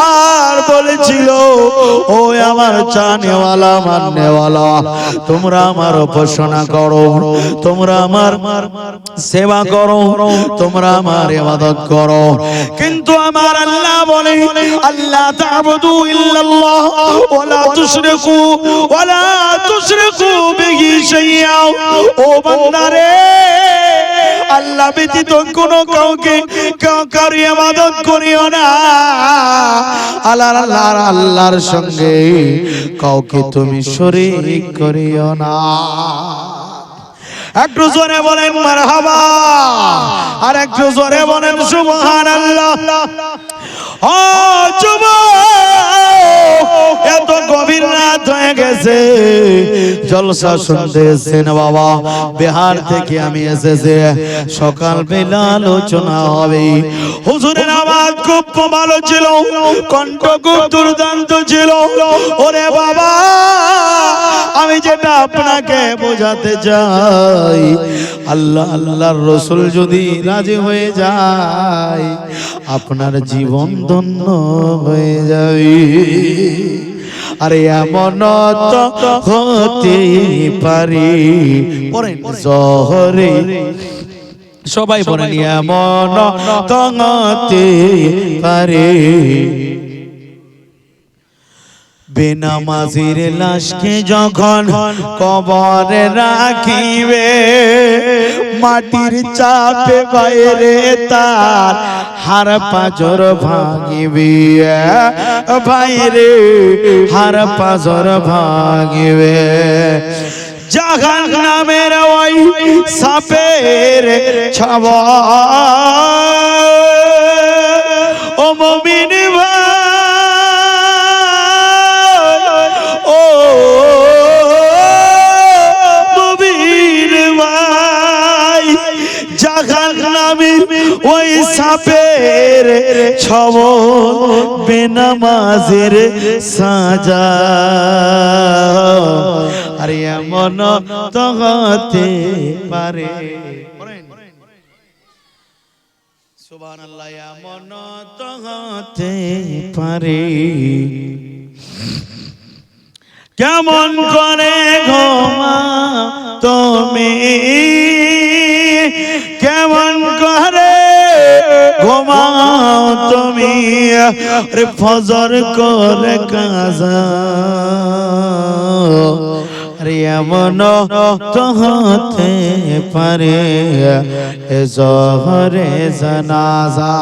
আর বলেছিল, ও আমার চানেওয়ালা মাননেওয়ালা, তোমরা আমার উপাসনা করো, তোমরা আমার সেবা করো, তোমরা আমার ইবাদত করো। কিন্তু আমার আল্লাহ বলে, আল্লাহ তা'বুদু ইল্লাল্লাহ ওয়া লা তুশরিকু বিহি শাইআ। ও বান্দারে, আল্লাহ ব্যতীত কোনো কাউকে কারো ইবাদত করিও না, আল্লাহর সঙ্গে কাউকে তুমি শরীক করিও না। একটু জোরে বলেন মারহাবা, আর একটু জোরে বলেন সুবহানাল্লাহ। ও যুবক, গেছে জলসা শুনতে এসেছেন বাবা বিহার থেকে আমি এসেছে সকাল বেলা আলোচনা হবে হুজুরের আওয়াজ খুব ভালো ছিল কণ্ঠ খুব দুর্দান্ত ছিল ওরে বাবা আমি যেটা আপনাকে বোঝাতে চাই আল্লাহ আল্লাহর রাসূল যদি রাজি হয়ে যায় আপনার জীবন ধন্য হয়ে যাবে আরে এমন তো হতে পারে পড়েন জহরে সবাই বলেন এমন তো হতে পারে বেনামাজির লাশকে যখন কবরে রাখিবে মাটির চাপে বাইরে তার হাড় পাঁজর ভাঙিবে বাইরে হাড় পাঁজর ভাঙিবে জাহান্নামের ওই সাপের ছাওয়া ও মুমিন ওই সাপের ছবল বেনামাজের সাজা আরে এমন তো হতে পারে সুবহানাল্লাহ এমন তো হতে পারে কেমন করে ঘুমা তুমি কেমন করে ঘুমাও তুমি রে ফজর করে কাজা রে এমন তো হতে পারে জোহরে জানাজা